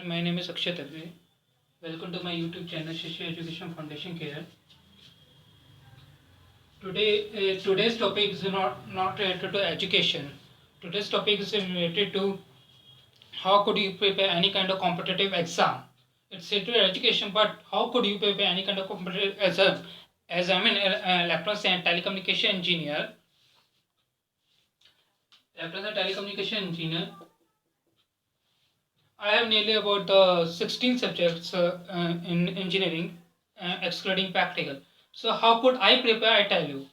My name is Akshay Dave. Welcome to my YouTube channel Shishya Education Foundation Care. Today's topic is not related to education. Today's topic is related to how could you prepare any kind of competitive exam. It's related to education, but how could you prepare any kind of competitive exam? As I'm an electronics and telecommunication engineer, I have nearly about the 16 subjects in engineering, excluding practical. So how could I prepare? I tell you,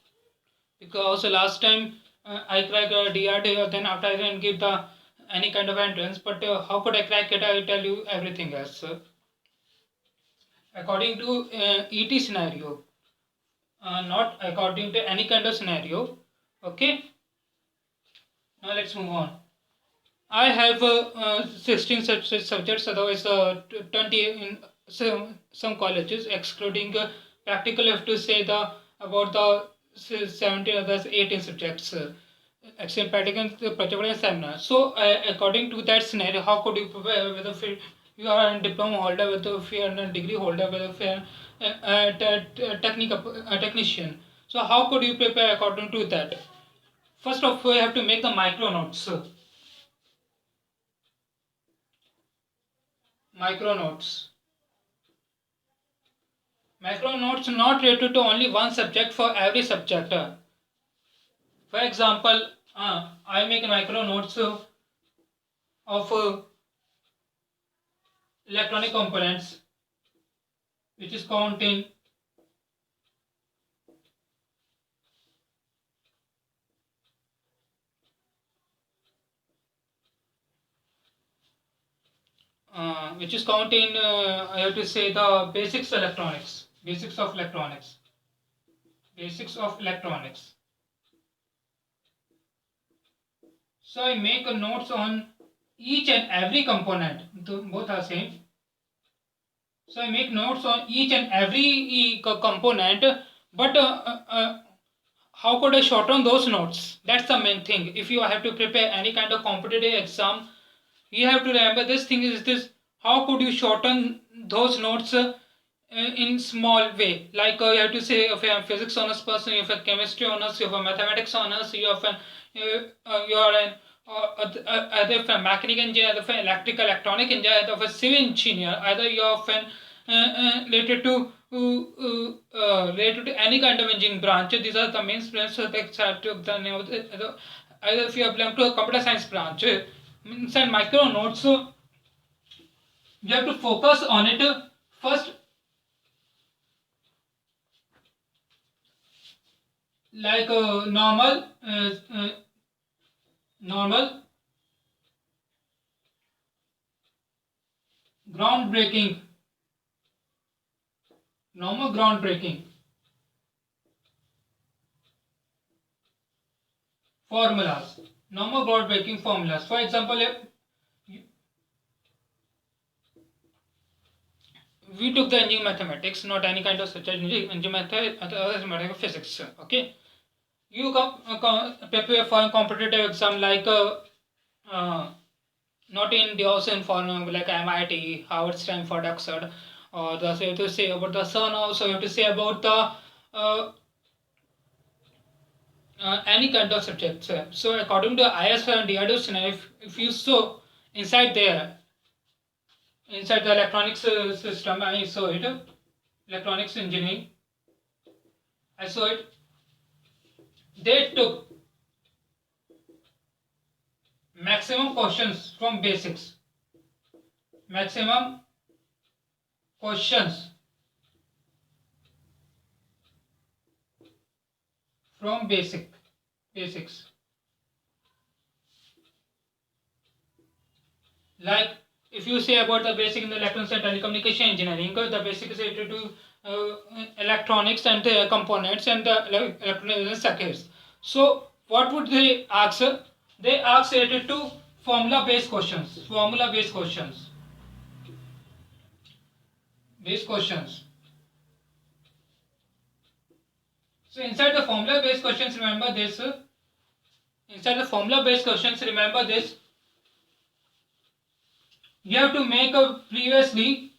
because last time I cracked DRT, then after I didn't give the any kind of entrance. But how could I crack it? I tell you everything else. According to ET scenario, not according to any kind of scenario. Okay. Now let's move on. I have 16 such subjects, otherwise 20 in some colleges, excluding practical. I have to say the about the 17 others 18 subjects, except practical, project and seminar. So according to that scenario, how could you prepare? Whether if you are a diploma holder, whether if you are a degree holder, whether if you are a technician. So how could you prepare according to that? First of all, you have to make the micro notes. Micro notes. Micro notes not related to only one subject for every subject. For example, I make micro notes of electronic components, which is contain I have to say the basics electronics, basics of electronics, basics of electronics. So I make notes on each and every component. Both are same. So I make notes on each and every component, but how could I shorten those notes? That's the main thing. If you have to prepare any kind of competitive exam, you have to remember this thing is this: how could you shorten those notes in small way? Like you have to say, if you have physics honors person, you have a chemistry honors, you have a mathematics honors, you have you are an either if a mechanical engineer, either if an electrical electronic engineer, either if a civil engineer, either you are an related to related to any kind of engineering branch. These are the main branches that have to the name of either if you belong to a computer science branch. Inside micro notes, you have to focus on it first, like normal groundbreaking normal groundbreaking formulas, normal groundbreaking formulas. For example, we took the engineering mathematics, not any kind of such engineering mathematics, physics. Okay, you prepare for a competitive exam like not in India, also in foreign like MIT, Harvard, Stanford, Oxford, or the so you have to say about the sun. Also, you have to say about the any kind of subjects. So according to IS and DRDO scenario, if you saw inside there, inside the electronics system, I saw it, electronics engineering, I saw it. They took maximum questions from basics. Maximum questions from basics. Like if you say about the basic in the electronics and telecommunication engineering, the basic is related to electronics and the components and the electronic circuits. So what would they ask? They ask related to formula based questions. Formula based questions. Based questions. So inside the formula based questions, remember this. Inside the formula based questions, remember this. you have to make a previously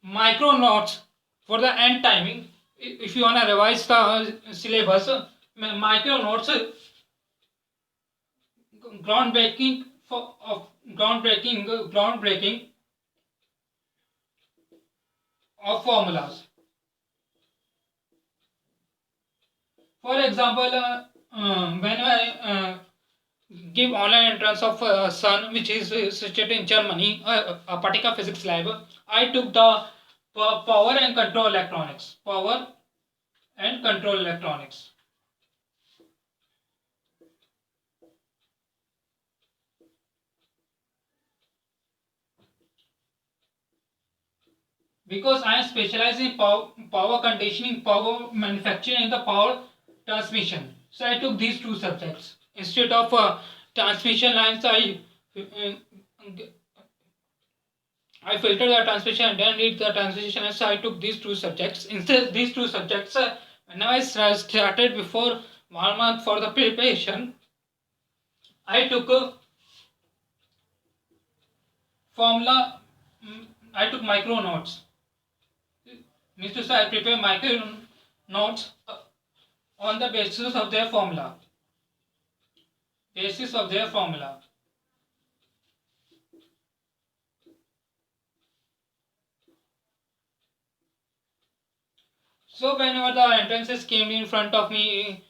micro notes for the end timing. If you want to revise the syllabus, micro notes, groundbreaking for of groundbreaking of formulas. For example, when I give online entrance of Sun, which is situated in Germany, a particular physics lab, I took the power and control electronics. Power and control electronics. Because I am specialized in power conditioning, power manufacturing, and the power transmission. So I took these two subjects. Instead of transmission lines, I filtered the transmission and then read the transmission lines. So I took these two subjects. Instead, these two subjects, when I started before 1 month for the preparation, I took a formula, I took micro notes. Means to say, I prepare micro notes on the basis of their formula. Basis of their formula. So whenever the entrances came in front of me,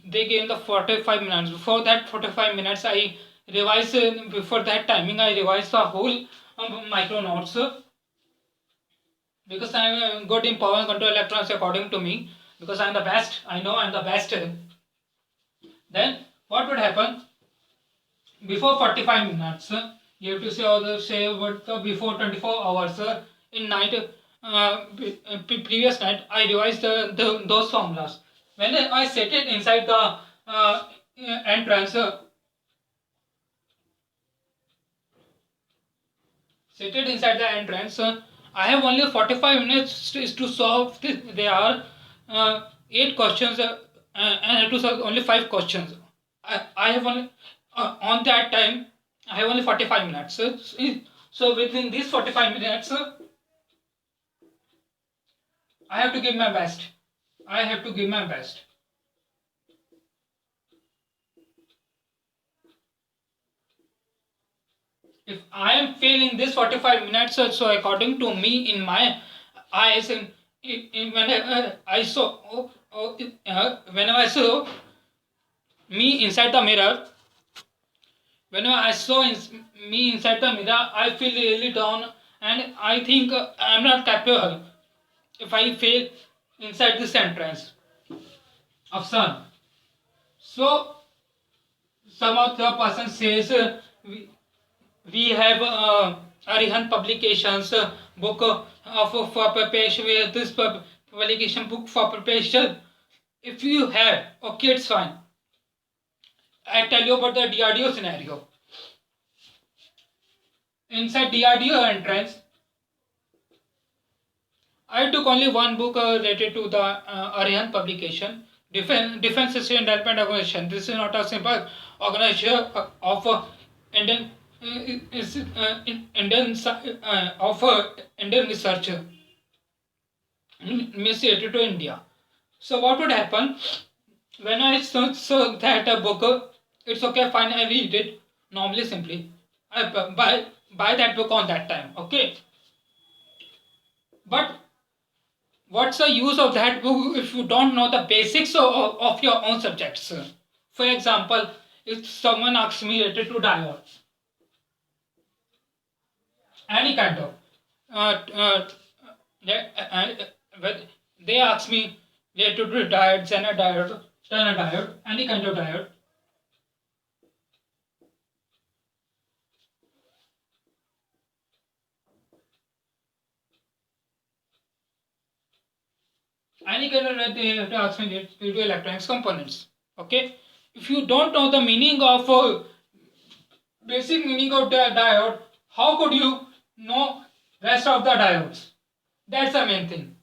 they gave the 45 minutes. Before that 45 minutes, I revised. Before that timing, I revised the whole micro notes, because I am good in power and control electrons according to me. Because I am the best. I know I am the best. Then what would happen? Before 45 minutes, you have to say what before 24 hours in night, previous night, I revised those formulas. When I set it inside the entrance, I have only 45 minutes to solve this. There are 8 questions, and I have to solve only 5 questions. I have only on that time I have only 45 minutes. So within these 45 minutes, I have to give my best. I have to give my best. If I am failing this 45 minutes, so according to me, in my eyes, when I saw, whenever I saw me inside the mirror, whenever I saw me inside the mirror, I feel really down, and I think I'm not capable if I fail inside this entrance of Sun. So some of the person says, we have Arihant Publications book for preparation. This publication book for preparation. If you have, okay, it's fine. I tell you about the DRDO scenario. Inside DRDO entrance, I took only one book related to the Arihant publication, Defense System Development Organization. This is not a simple organization of Indian Indian research related to India. So what would happen when I saw that book? It's okay, fine. I read it normally, simply. I buy that book on that time. Okay, but what's the use of that book if you don't know the basics of your own subjects? For example, if someone asks me related to diode, any kind of, they ask me related to diode, Zener diode, Turner diode, any kind of diode. Any kind of, they have to ask me related to electronics components. Okay, if you don't know the meaning of basic meaning of the diode, how could you know rest of the diodes? That's the main thing.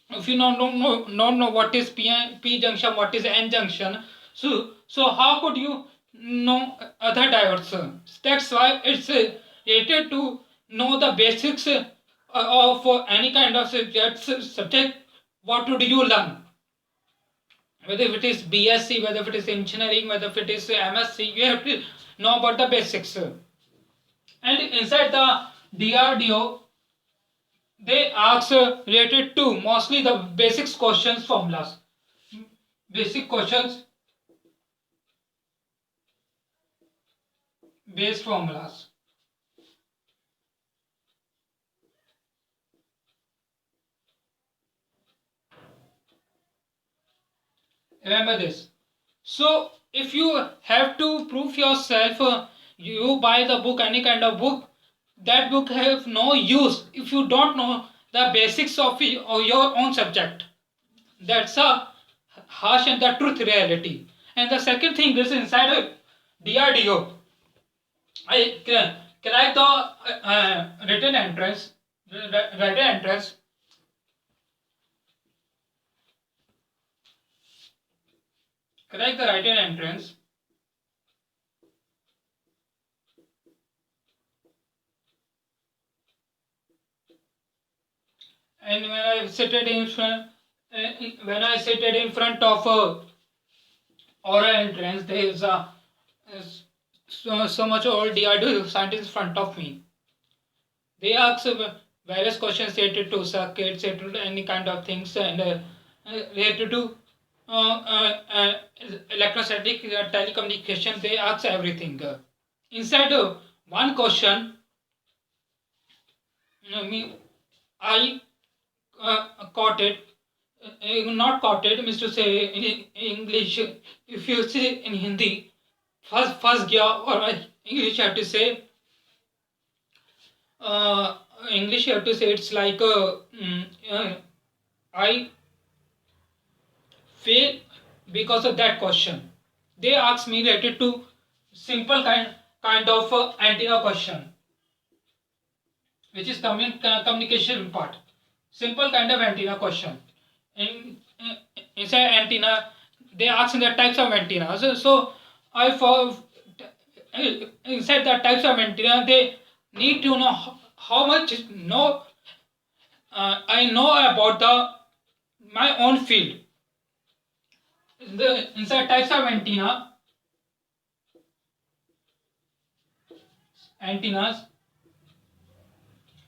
If you don't know what is P junction, what is N junction, so how could you know other diodes? That's why it's stated to know the basics of any kind of subject. What would you learn? Whether it is BSc, whether it is engineering, whether it is MSc, you have to know about the basics. And inside the DRDO, they ask related to mostly the basics questions, formulas, basic questions, base formulas. Remember this. So if you have to prove yourself, you buy the book, any kind of book, that book have no use if you don't know the basics of your own subject. That's a harsh and the truth reality. And the second thing is inside a DRDO, I crack the written entrance, written entrance. Crack the written entrance. And when I seated in front, of oral entrance, there is a so much old DRDO scientists in front of me. They ask various questions related to circuits, related to any kind of things, and related to electrostatic telecommunication. They ask everything. Inside one question, I caught it, not caught it, means to say in English, if you say in Hindi, फंस गया, or English you have to say, English you have to say it's like I fail because of that question. They asked me related to simple kind of antenna question, which is communication part. Simple kind of antenna question. Inside antenna, they ask the types of antennas. So I for inside the types of antenna, they need to know how much I know about my own field. The inside types of antennas,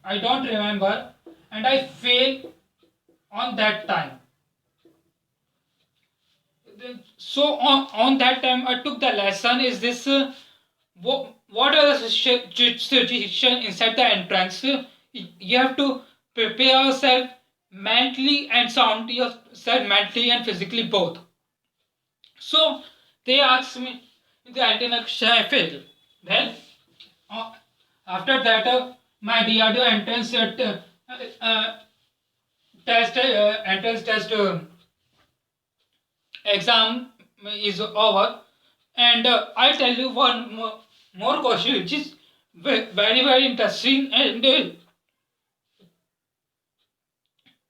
I don't remember, and I fail on that time. So on that time I took the lesson is this, what are the situation inside the entrance. You have to prepare yourself mentally and sound yourself mentally and physically both. So they asked me the antenna question, I failed. Then after that my DRDO entrance test entrance test exam is over, and I'll tell you one more question which is very interesting, and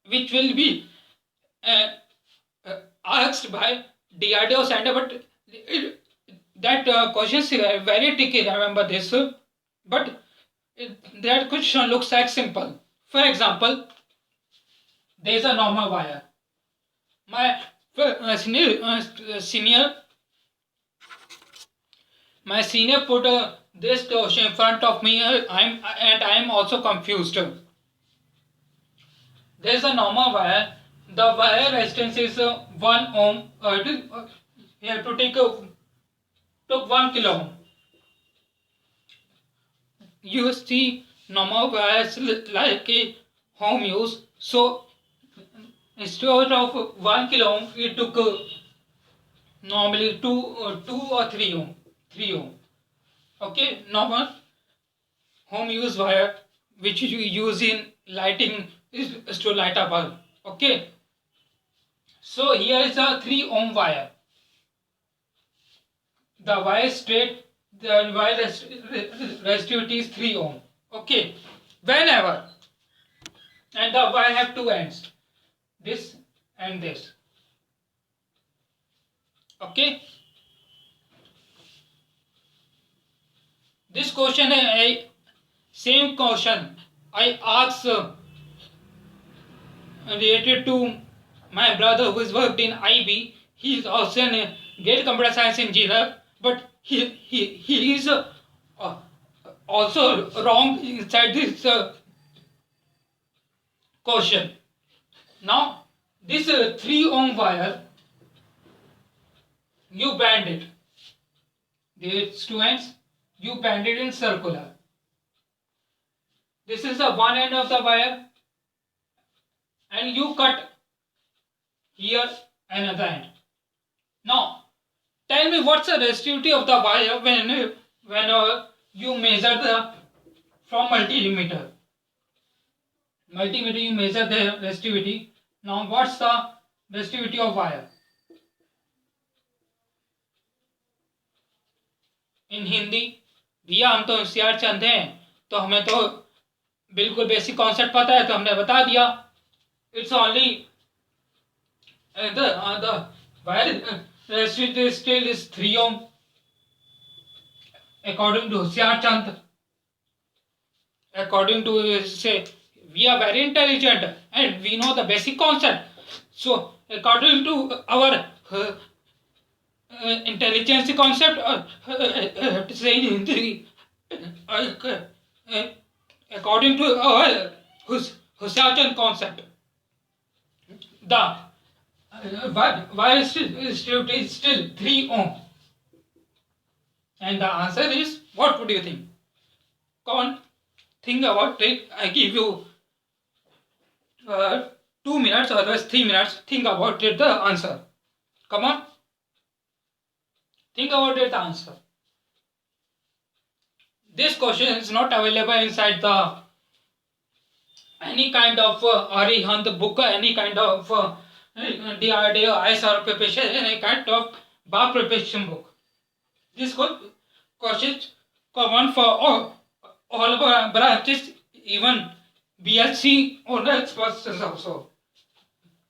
which will be uh, asked by DRDO center, but that question is very tricky, remember this, but that question looks like simple. For example, there is a normal wire. My senior put this question in front of me. I am also confused. There is a normal wire. The wire resistance is 1 ohm. You have to take 1 kilo ohm. You see normal wires like a home use. So instead of 1 kilo ohm, we took normally 2 or 3 ohm. 3 ohm. Okay, normal home use wire which you use in lighting is to light a bulb. Okay, so here is a 3 ohm wire. The wire straight, the wire resistivity is 3 ohm. Okay, whenever, and the wire have two ends, this and this. Okay, this question Same question I asked related to my brother who is worked in IB. He is also a great computer science engineer, but he is uh, also wrong inside this question. Now, this 3 ohm wire, you bend it. These two ends, you bend it in circular. This is the one end of the wire, and you cut here another end. Now, tell me what's the resistivity of the wire when you measure the from multimeter. Multimeter you measure the resistivity. Now, what's the resistivity of wire? इन हिंदी भैया हम तो होशियार चंद हैं, तो हमें तो बिल्कुल basic concept पता है, तो हमने बता दिया. It's only the wire resistivity still is 3 ohm according to Hoshiar Chand. According to say, we are very intelligent and we know the basic concept. So according to our intelligence concept, saying according to our Hoshiar Chand concept, the wire resistivity is still 3 ohm. And the answer is, what would you think? Come on, think about it. I give you 2 minutes or otherwise 3 minutes. Think about it, the answer. Come on. Think about it, the answer. This question is not available inside the any kind of Arihant book, any kind of DRDO, ISR preparation, any kind of bar preparation book. This question is common for all branches, even BSc honors persons also.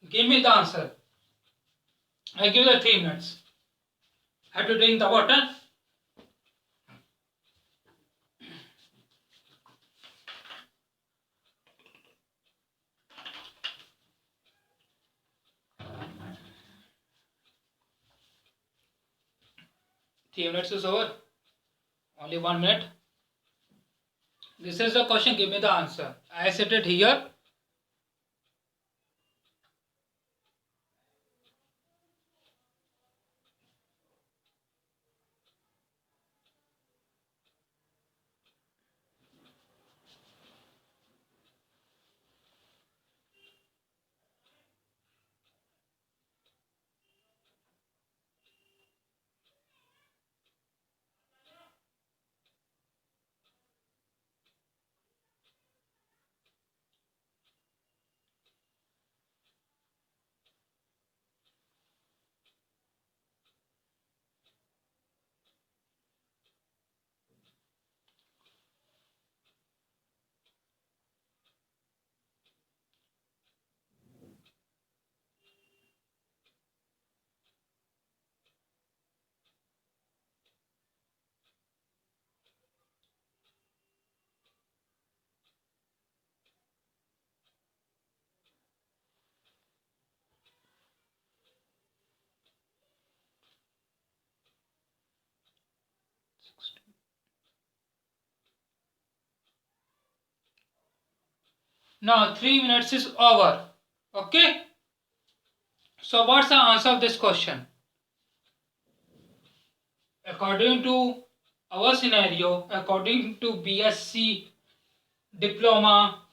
Give me the answer. I give you 3 minutes. Have to drink the water. Three minutes is over. Only 1 minute. This is the question. Give me the answer. I set it here. Now 3 minutes is over. Okay. So what's the answer of this question? According to our scenario, according to BSc diploma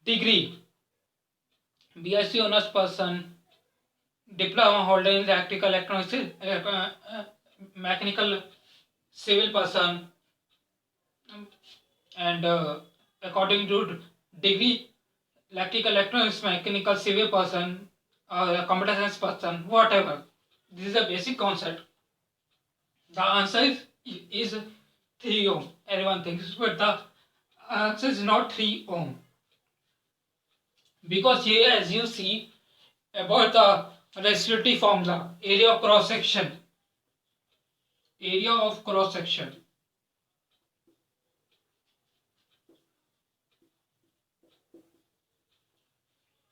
degree, BSc honors person, diploma holder in electrical electronics, mechanical civil person, and according to degree electrical electronics mechanical civil person or computer science person, whatever. This is a basic concept. The answer is 3 ohm. Everyone thinks, but the answer is not 3 ohm. Because here, as you see, about the resistivity formula, area of cross section. Area of cross section.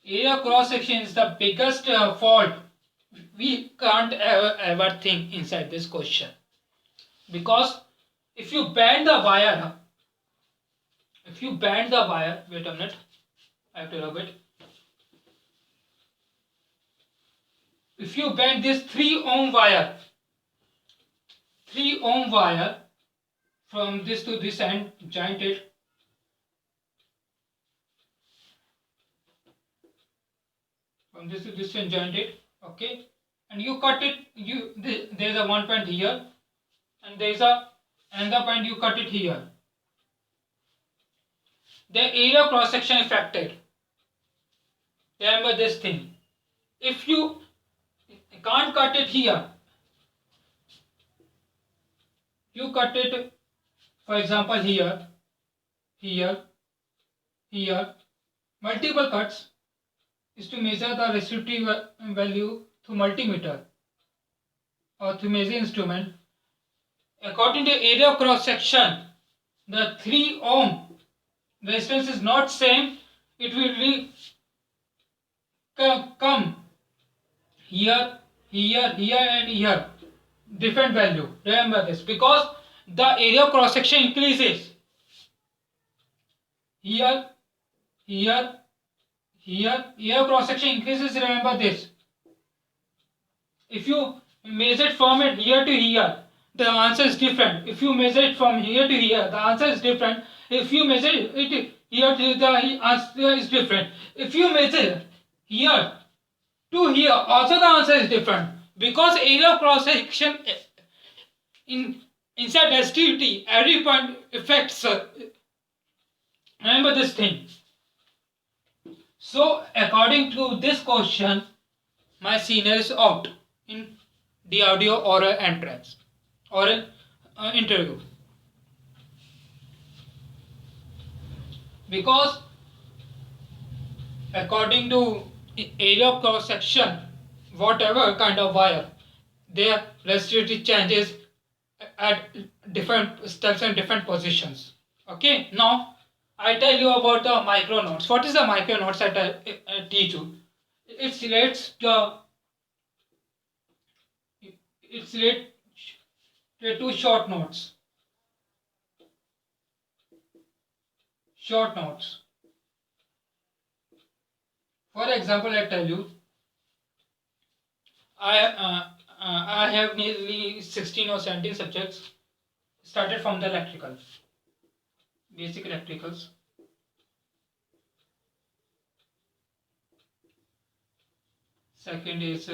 area cross section is the biggest fault we can't ever think inside this question, because if you bend the wire, wait a minute, I have to rub it. If you bend this 3 ohm wire, 3 ohm wire from this to this end, joint it, from this to this end, joint it, okay, and you cut it, there's a one point here, and there's a another point, you cut it here. The area cross section affected. Remember this thing. If you can't cut it here, you cut it, for example, here, here, here, multiple cuts is to measure the resistivity value through multimeter or through measuring instrument. According to area cross section, the 3 ohm resistance is not same. It will come here, here, here, and here, different value. Remember this, because the area cross section increases here, here, here, area cross section increases. Remember this. If you measure it from it here to here, the answer is different. If you measure it from here to here, the answer is different. If you measure it here to the answer is different. If you measure here to here, also the answer is different, because area of cross section inside resistivity, every point affects. Remember this thing. So according to this question, my senior is out in the audio oral entrance or interview, because according to area of cross section, whatever kind of wire, their resistivity changes at different steps and different positions. Okay, now I tell you about the micronodes. What is the micronodes that I teach you? It's relates to short nodes. Short nodes. For example, I tell you, I have nearly 16 or 17 subjects. Started from the electrical, basic electricals. Second is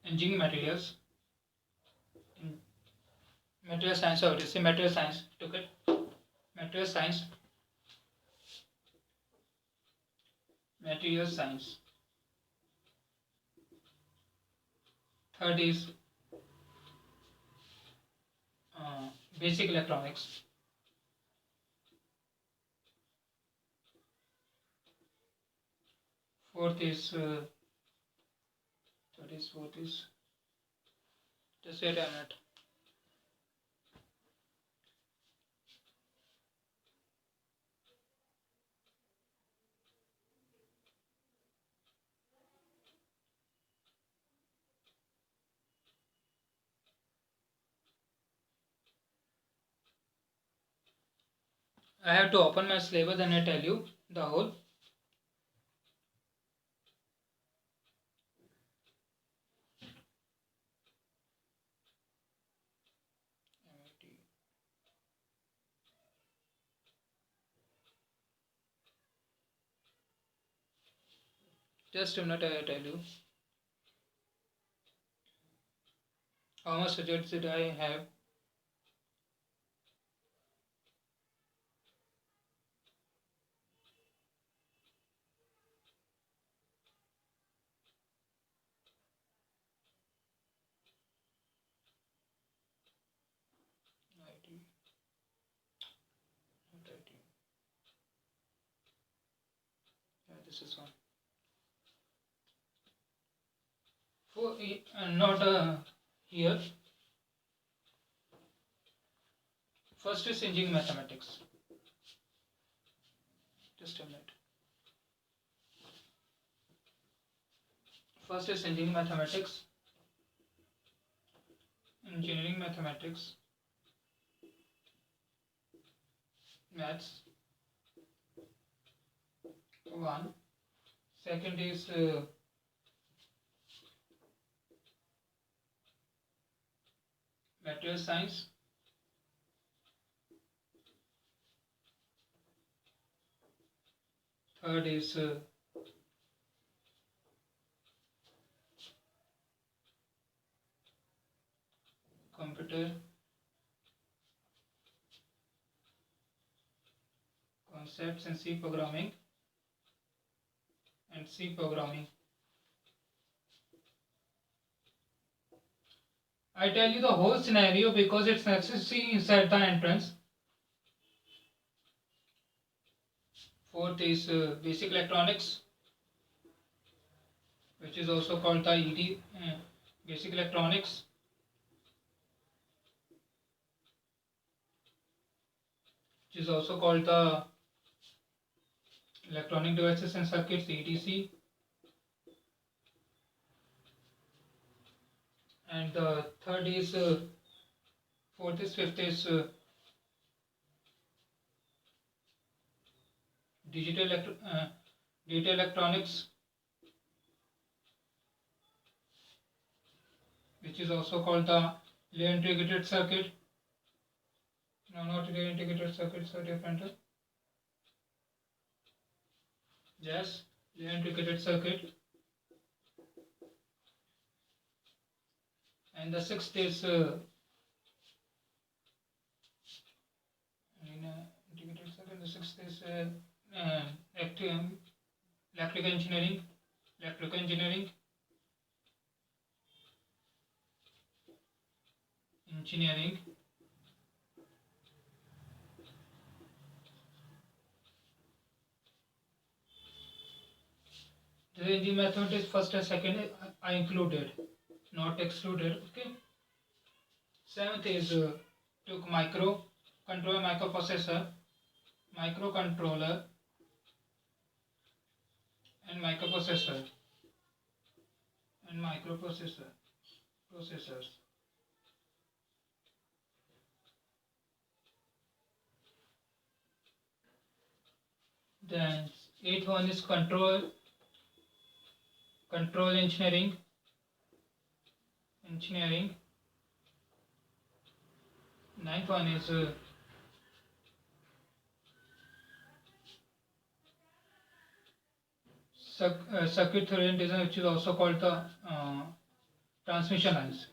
engineering materials. Material science, or say material science. Took it. Material science. Material science. Third is basic electronics. Fourth is fourth is just wait a minute. I have to open my syllabus and I tell you the whole. Just a minute, I tell you. How much subjects did I have? This is one. For not here. First is engineering mathematics. Just a minute. First is engineering mathematics. Engineering mathematics. Maths. 1. Second is material science. Third is computer concepts and C programming and C programming. I tell you the whole scenario because it's necessary inside the entrance. Fourth is basic electronics, which is also called the ED, basic electronics. Which is also called the electronic devices and circuits, EDC. And the third is fifth is data electronics, which is also called the layer integrated circuit. No, not layer integrated circuit, so different. Yes, layer integrated circuit. And the sixth is integrated circuit. The sixth is electrical engineering. The engineering mathematics first and second I included, not excluded. Okay. Seventh is took microcontroller, microcontroller and microprocessors. Then eighth one is control engineering. Ninth one is circuit theory and design, which is also called the transmission lines.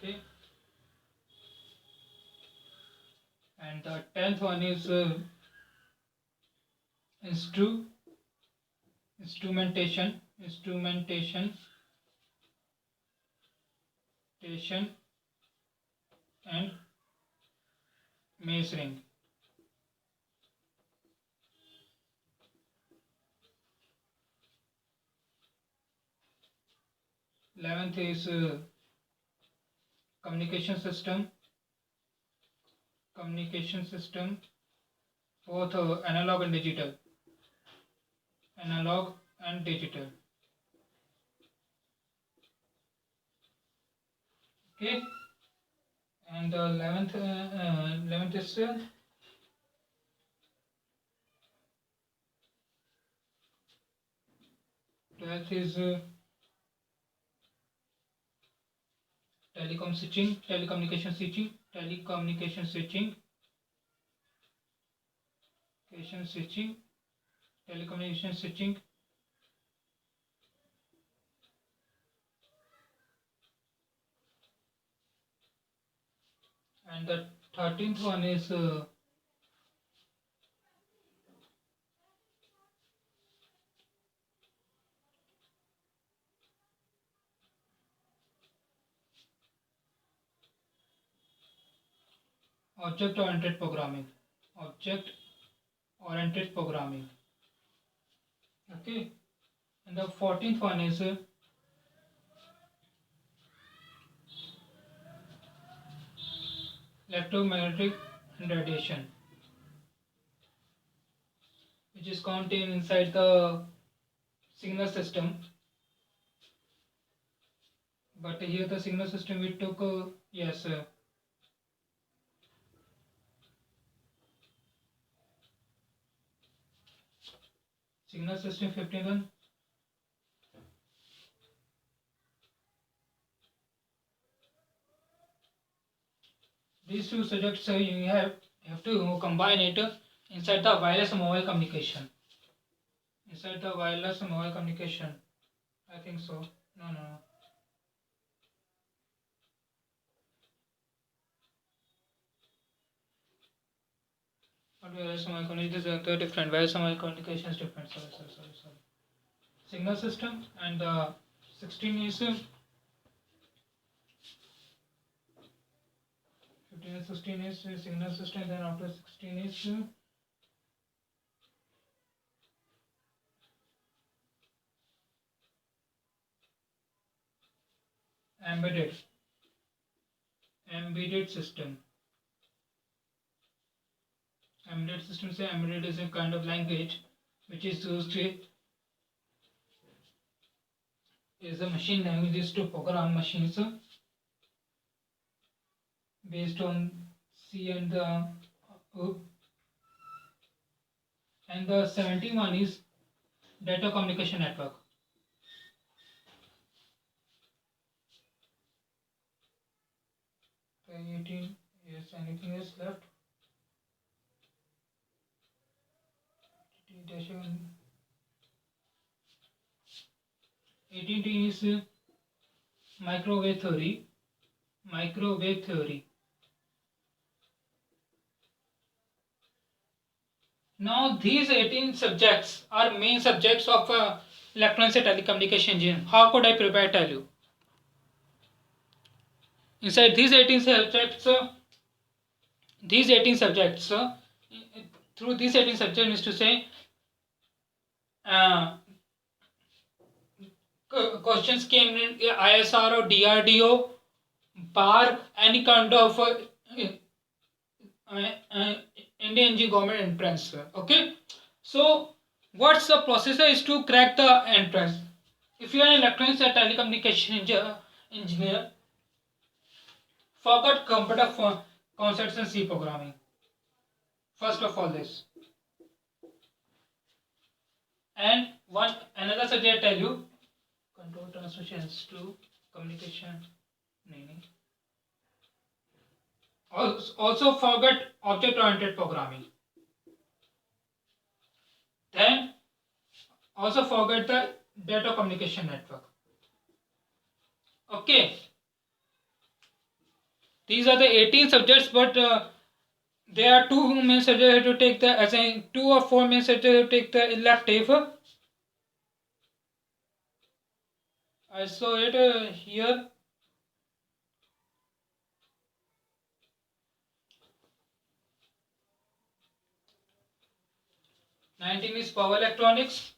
Okay. And the 10th one is instrumentation and measuring. 11th is communication system, both analog and digital. Okay. And the 11th is 12th is telecommunication switching, and the 13th one is object-oriented programming. Okay. And the 14th one is electromagnetic radiation, which is contained inside the signal system. But here the signal system we took, yes, signal system 51. These two subjects you have to combine it inside the wireless mobile communication. Inside the wireless mobile communication, I think so. No, no, no. Not wireless mobile communication. They're different. Wireless mobile communication is different. Sorry. Signal system and 16 is 15 and 16 is signal system. Then after 16 is embedded system. Embedded system say embedded is a kind of language which is used to is a machine language used to program machines based on C and the and the 71 is data communication network. The 18, yes, anything is left? 18 is microwave theory. Now these 18 subjects are main subjects of electronics and telecommunication engineering. How could I prepare tell you? Inside these 18 subjects, through these 18 subjects is to say, questions came in ISR or DRDO, bar, any kind of Indian Engineering government entrance. Okay, so what's the processor is to crack the entrance? If you are an electronics or telecommunication engineer, forget computer concepts and C programming. First of all, this. And another subject I tell you, control transmissions to communication. Also forget object oriented programming. Then also forget the data communication network. Okay. These are the 18 subjects, but there are two main subjects to take the 2 or 4 main subjects to take the elective. I saw it here. '19 is power electronics.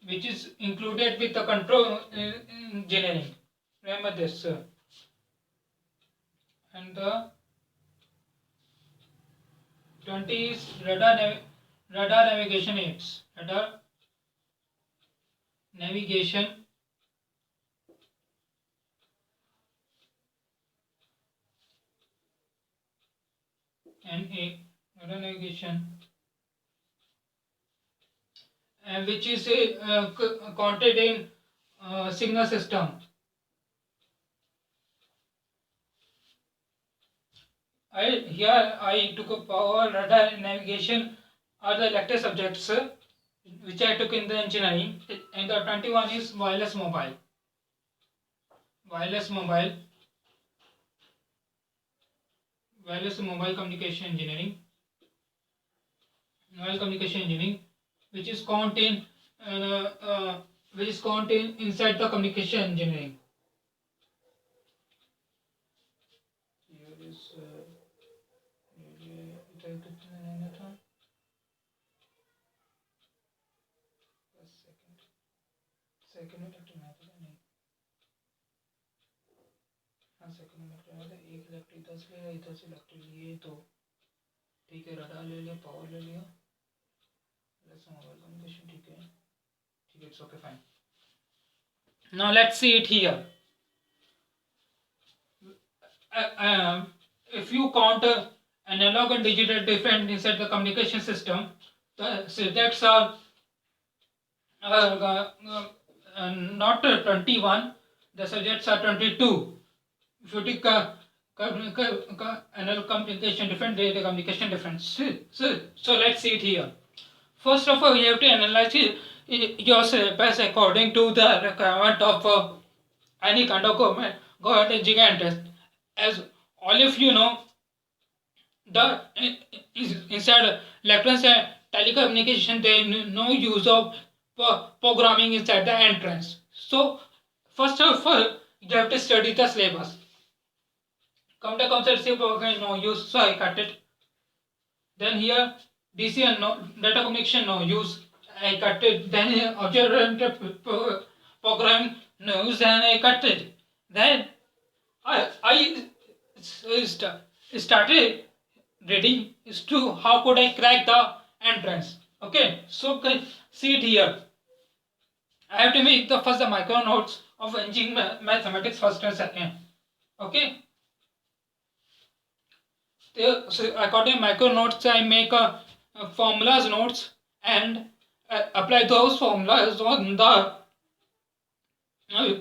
Which is included with the control engineering. Remember this. And the 20 is radar navigation aids. Radar navigation and radar navigation, and which is counted in signal system. I took a power, radar, navigation are the elective subjects which I took in the engineering, and the 21 is wireless mobile. Wireless mobile communication engineering. Which is contained inside the communication engineering. Here is second में electric नहीं, हाँ second में electric एक electric 10 लिया, इधर से electric लिए तो ठीक है, रडार ले लिया, पावर ले लिया, मोबाइल कम्युनिकेशन ठीक है, it's okay fine. Now let's see it here. If you count analog and digital different inside the communication system, so that's not 21, the subjects are 22. If you take analog communication different, data communication different. So let's see it here. First of all, you have to analyze your syllabus according to the requirement of any kind of government gigant. As all of you know, the inside electronics and telecommunication, there is no use of programming inside the entrance. So first of all, you have to study the syllabus. Computer concept no use, so I cut it. Then here DC and no data communication no use, I cut it. Then here object program no use, and I cut it. Then I started reading is to how could I crack the entrance. Okay, so see it here. I have to make the first the micro notes of engineering mathematics first and second. Okay. So according to micro notes, I make formulas notes and apply those formulas on the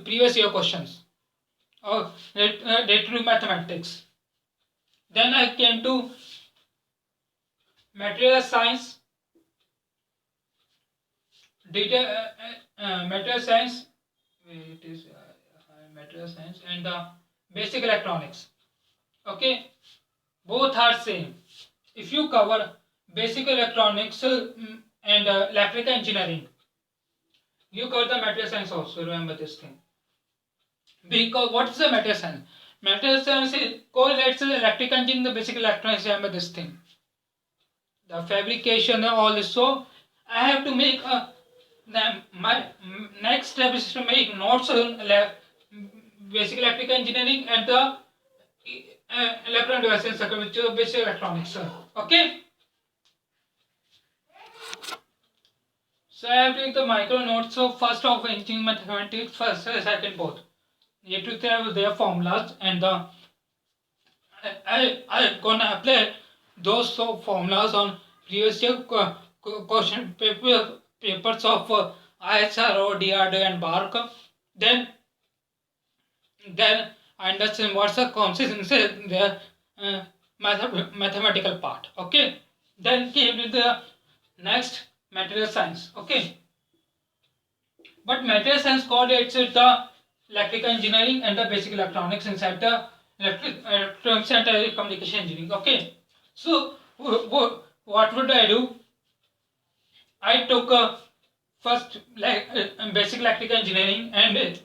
previous year questions related to mathematics. Then I came to material science, material science, it is material science and basic electronics. Okay, both are same. If you cover basic electronics and electrical engineering, you cover the material science also. Remember this thing. Because what is the material science? Material science correlates the electrical engineering, the basic electronics. Remember this thing. The fabrication also. I have to make my next step is to make notes on basic electrical engineering and the electronic devices, which is basic electronics. Okay. So I have to take the micro notes. So first of engineering mathematics, first second both. You have to have their formulas and the I gonna apply those formulas on previous year question papers of ISRO, DRDO and BARC. Then I understand what's the concept in their mathematical part. Okay. Then came to the next material science. Okay. But material science correlates with the electrical engineering and the basic electronics inside the electronics and telecommunication engineering. Okay. So what would I do? I took first basic electrical engineering and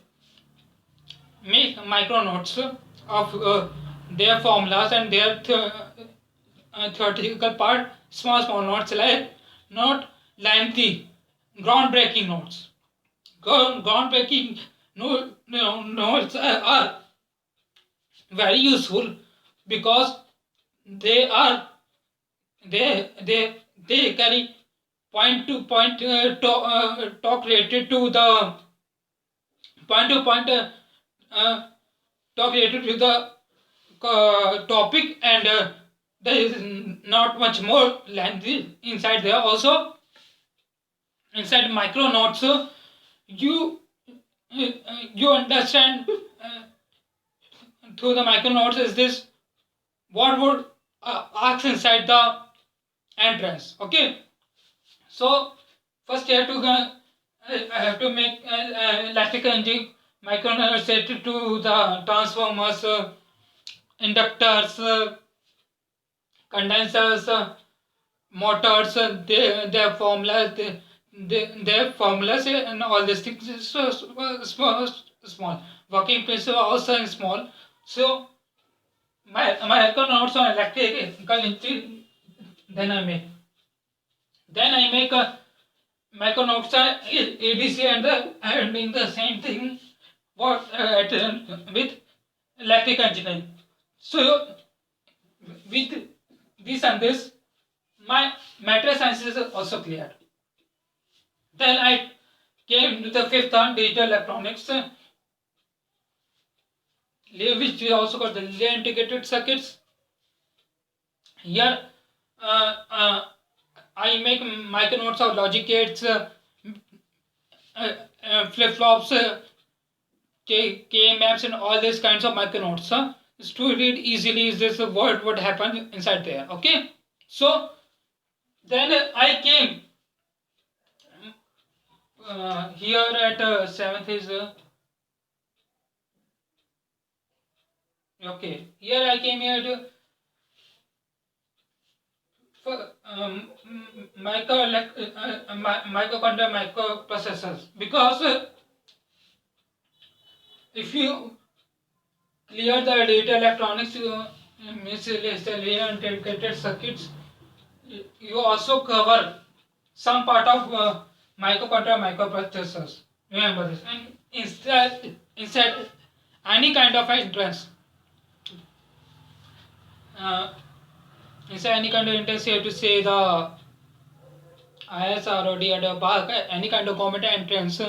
make micro notes of their formulas and their theoretical part. Small notes, like not lengthy, groundbreaking notes. Groundbreaking notes are very useful because they are they carry point to point talk related to the point to point talk related to the topic, and there is not much more lengthy inside there. Also inside micro notes, you you understand through the micro notes is this what would ask inside the entrance. Okay, so first you have to I have to make electrical engineering micro notes related to the transformers, inductors, condensers, motors, their formulas, their formulas, and all these things is so small. Working principle also small. So my notes on electrical engineering, then I make Micronauts are ADC and doing the same thing what with electric engineering. So with this and this, my material science is also clear. Then I came to the fifth on digital electronics, which we also got the linear integrated circuits. Here, I make micronodes of logic gates, flip flops, K maps, and all these kinds of micronodes. To read easily, is this what would happen inside there? Okay, so then I came here at seventh is okay. Here I came here to for microcontroller microprocessors, because if you clear the data electronics, means linear integrated circuits, you also cover some part of microcontroller microprocessors. Remember this. And instead any kind of entrance, uh, instead any kind of entrance, you have to say the ISR or DRDO, any kind of government entrance,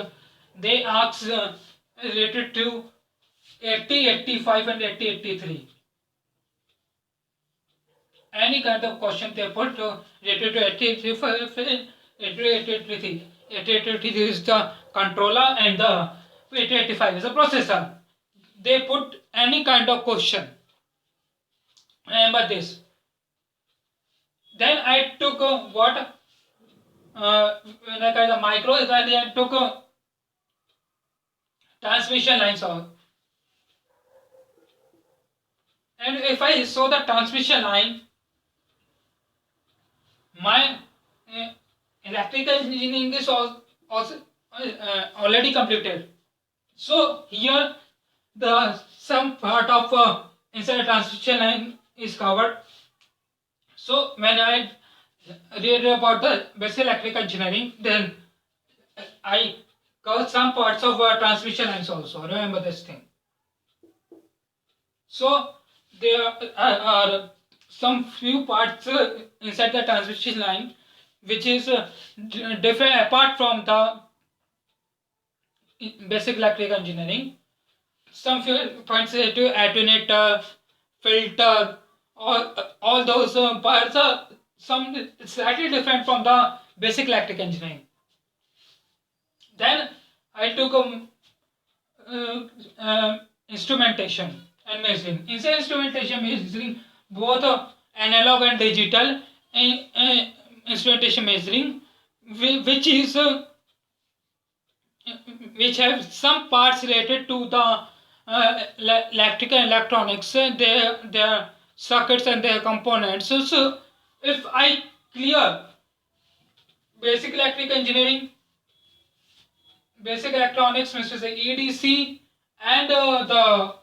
they ask related to 80, 85 and 80, 83. Any kind of question they put related to 80, 83 is the controller and the 8085 is the processor. They put any kind of question. Remember this. Then I took what? When I got the micro, I took transmission lines out. And if I saw the transmission line, my electrical engineering is also already completed. So here the some part of inside transmission line is covered. So when I read about the basic electrical engineering, then I covered some parts of transmission lines also. Remember this thing. So there are some few parts inside the transmission line which is different apart from the basic electrical engineering. Some few points to attenuator, filter, all those parts are some slightly different from the basic electrical engineering. Then I took instrumentation and measuring. Inside instrumentation measuring, both analog and digital instrumentation measuring, which is which have some parts related to the electrical and electronics, their circuits and their components. So if I clear basic electrical engineering, basic electronics, which is the EDC, and the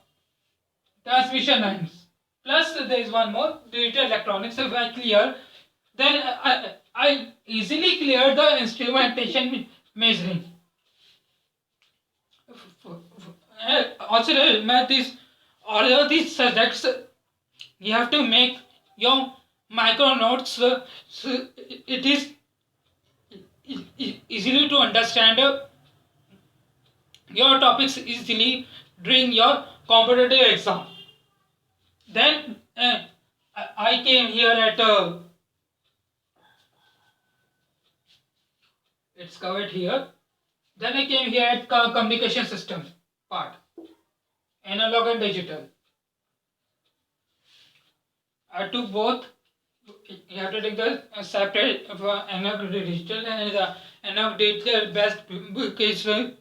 transmission lines, plus there is one more, digital electronics. If I clear, then I easily clear the instrumentation measuring. Also remember this, all of these subjects you have to make your micro notes, so it is easily to understand your topics easily during your competitive exam. Then I came here at it's covered here. Then I came here at communication system part, analog and digital. I took both. You have to take the separate analog digital, and the analog digital best book is one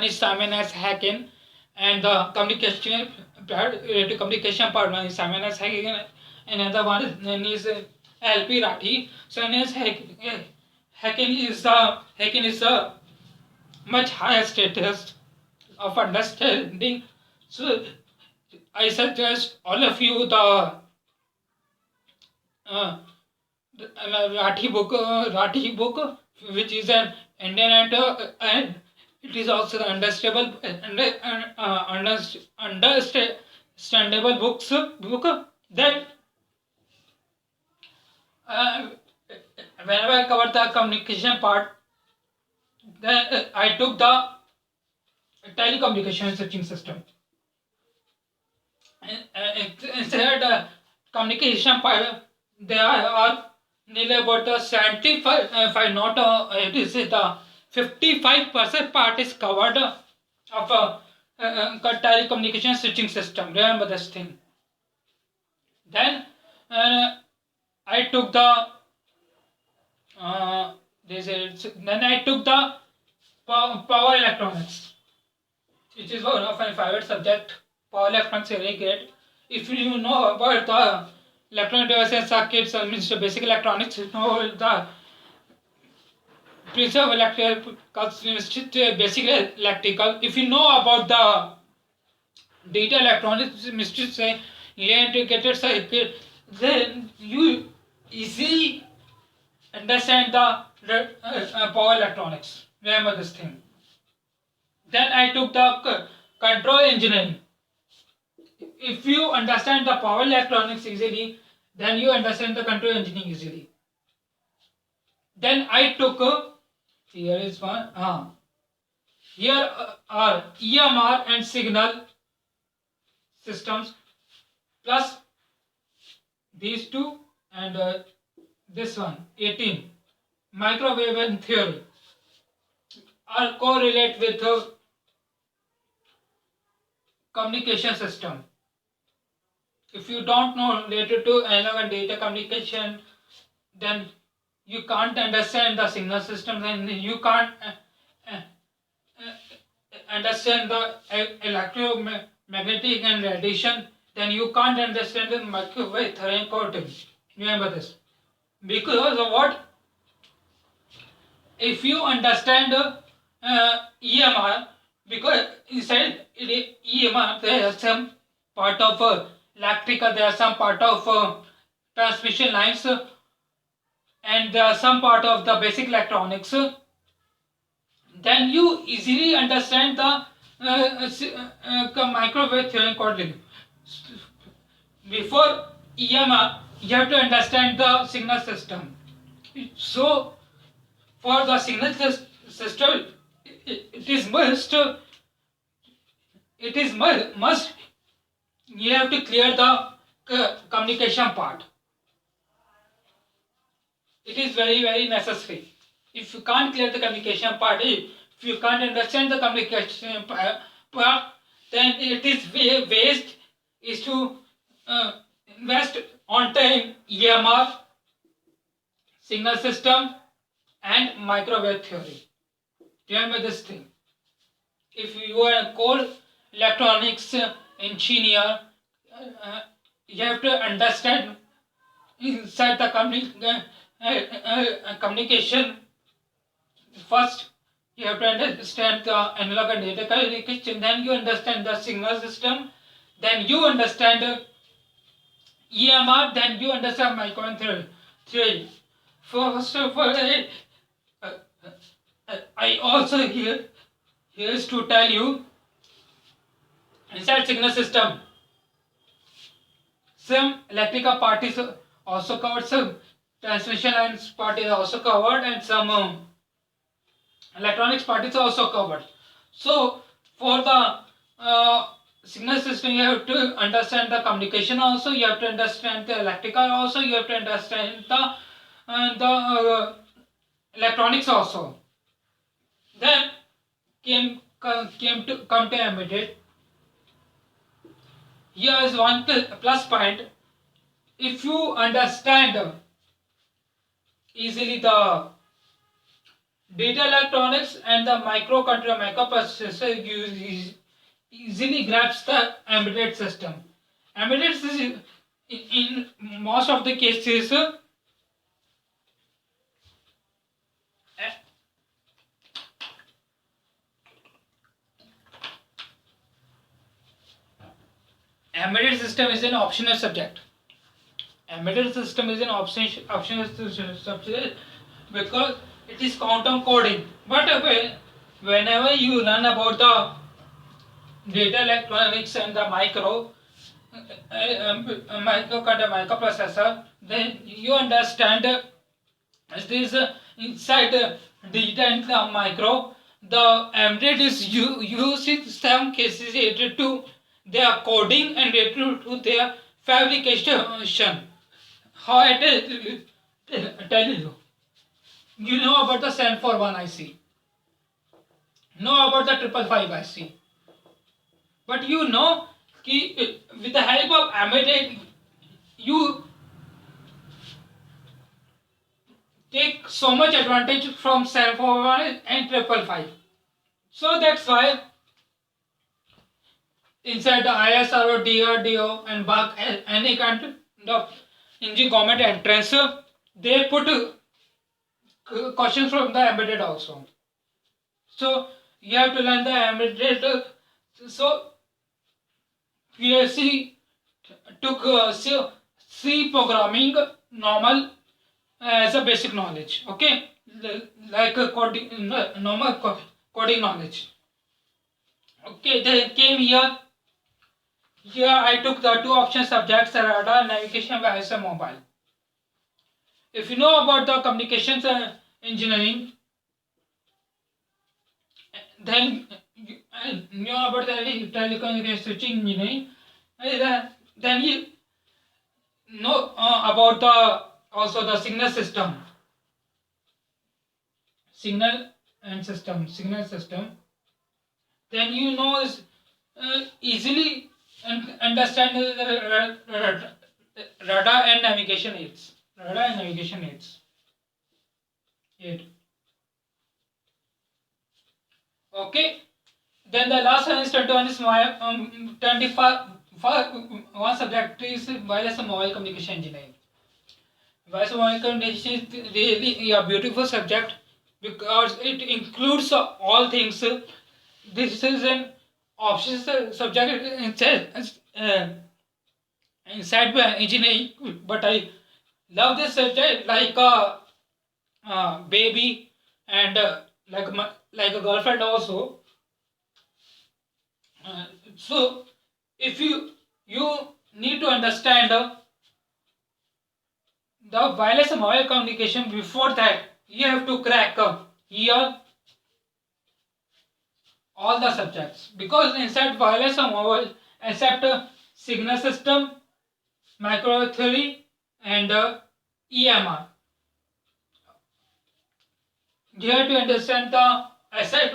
is Simon S. Hacken, and the communication part, to communication part, one is Simon S. Hacken, another one is L.P. Rathi. Simon S. Hacken is the much higher status of understanding. So I suggest all of you the Rathi book, which is an Indian and it is also the understandable book. Then uh, whenever I covered the communication part, then I took the telecommunication switching system. Instead communication part, there are nearly about the 75, if I not it is the 55% part is covered of telecommunication switching system. Remember this thing. Then I took the then I took the power electronics, which is one of my favorite subject. Power electronics is very great. If you know about the electronic devices, circuits, means the basic electronics, you know the principle of electrical, basic electrical. If you know about the data electronics, Mr. say integrated circuit, then you easily understand the power electronics. Remember this thing. Then I took the control engineering. If you understand the power electronics easily, then you understand the control engineering easily. Then I took here is one. Here are EMR and signal systems plus these two and this one 18 microwave and theory are correlate with communication system. If you don't know related to analog and data communication, then you can't understand the signal system, and you can't uh, understand the electromagnetic and radiation, then you can't understand the microwave thermal coating. Remember this. Because of what? If you understand EMR, because inside EMR there are some part of electrical, there are some part of transmission lines, and there are some part of the basic electronics, then you easily understand the microwave theory coordinate. Before EMR, you have to understand the signal system. So, for the signal system, it is must you have to clear the communication part. It is very necessary. If you can't clear the communication part, if you can't understand the communication part, then it is waste is to invest on time EMR, signal system, and microwave theory. Remember this thing. If you are a core electronics engineer, you have to understand inside the communication. First, you have to understand the analog and data communication. Then you understand the signal system. Then you understand EMR. Then you understand microwave theory. First of all, I also here is to tell you inside signal system, some electrical part is also covered, some transmission lines part is also covered, and some electronics part is also covered. So for the signal system, you have to understand the communication also, you have to understand the electrical also, you have to understand the electronics also. Then come to embedded. Here is one plus point. If you understand easily the data electronics and the microcontroller microprocessor, you easily grasp the embedded system. Embedded system in most of the cases embedded system is an optional subject. Embedded system is an optional subject because it is quantum coding. But whenever you learn about the data electronics and the microprocessor, then you understand this inside data and the micro. The embedded is used in some cases related to their coding and related to their fabrication. How I tell you. You know about the 741 IC, know about the 555 IC, but you know with the help of embedded, you take so much advantage from 741 and 555. So that's why inside the ISRO, DRDO, and BAC, any kind of engineering government entrance, they put questions from the embedded also. So you have to learn the embedded. So PSC took C programming normal as a basic knowledge. Okay, like coding, normal coding knowledge. Okay, then came here. Here I took the two option subjects: radar, navigation, wireless, and mobile. If you know about the communications engineering, then you know about the telecommunication switching engineering, then you know about the also the signal system, signal system. Then you know is easily understand the radar and navigation aids. Radar and navigation aids. 8. Okay. Then the last one is 21 is my 25 one subject is wireless and mobile communication engineering. Wireless and mobile communication is really a beautiful subject because it includes all things. This is an optional subject inside by engineering, but I love this subject like a baby and like a girlfriend also. So if you need to understand the wireless and mobile communication, before that you have to crack here all the subjects, because inside wireless and mobile except signal system, microwave theory, and EMR, you have to understand the asset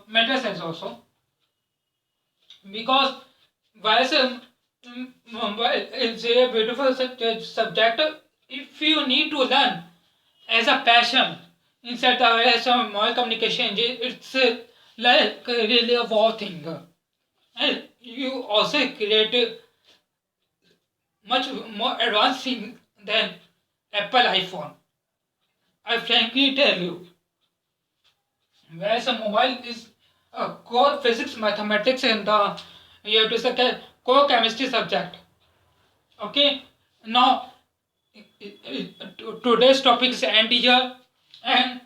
matrices also, because wireless mobile is a beautiful subject. If you need to learn as a passion inside the wireless mobile communication, it's like really a wow thing, and you also create much more advanced thing than Apple iPhone. I frankly tell you, whereas a mobile is a core physics, mathematics, and the you have to say core chemistry subject. Okay, now today's topic is end here, and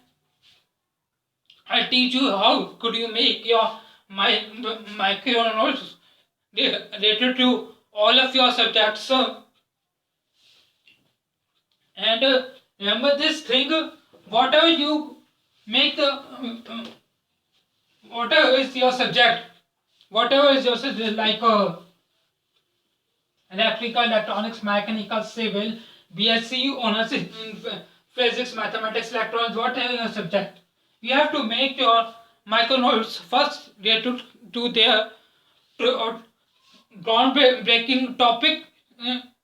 I'll teach you how could you make your micro notes related to all of your subjects. And remember this thing: whatever you make the whatever is your subject, like electrical, electronics, mechanical, civil, BSc honors in physics, mathematics, electronics, whatever your subject, you have to make your micro notes first related to their groundbreaking topic,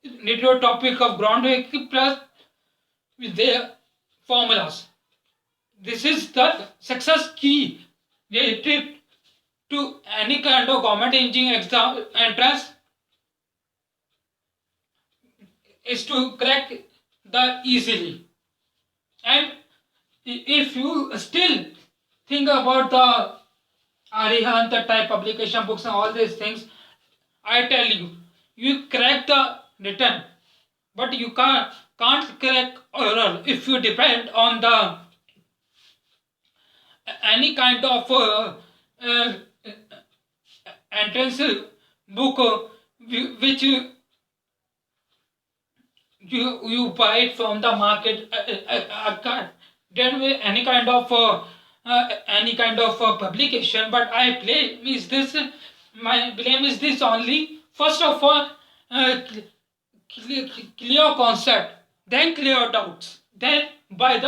related topic of groundbreaking plus with their formulas. This is the success key related to any kind of government engineering exam entrance, is to crack the easily. And if you still think about the Arihant type publication books and all these things, I tell you, you crack the written, but you can't crack oral if you depend on the any kind of uh, entrance book which you buy it from the market. There will any kind of publication, but I blame is this my blame is this only. First of all, clear concept, then clear doubts, then by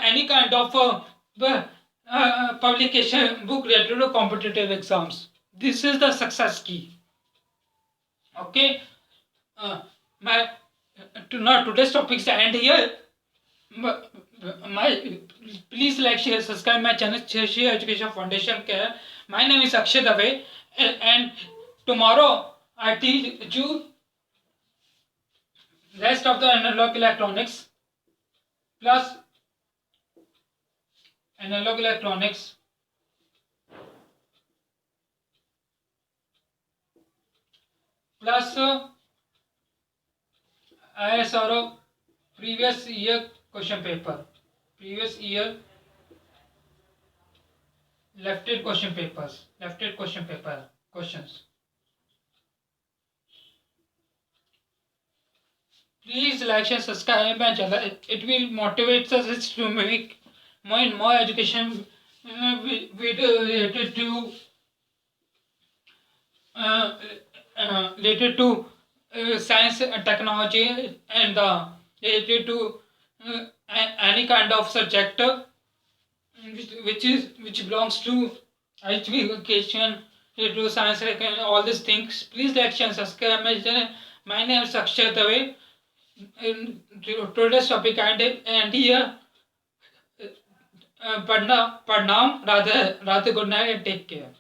any kind of publication book related to competitive exams. This is the success key. Okay. uh, my Now today's topics end here. my, my Please like, share, subscribe my channel, Share Education Foundation Care. My name is Akshay Dave, and tomorrow I teach you rest of the analog electronics plus analog electronics plus ISRO previous year question paper, previous year lefted question papers, lefted question paper questions. Please like, share, subscribe my channel. It will motivate us to make more and more education video uh, related to science and technology, and related to any kind of subject which belongs to education, related to science, like, all these things. Please like, share, subscribe my channel. My name is Akshay Dave. In today's topic and here पढ़ना प्रणाम, Radhe Radhe, good night, take care.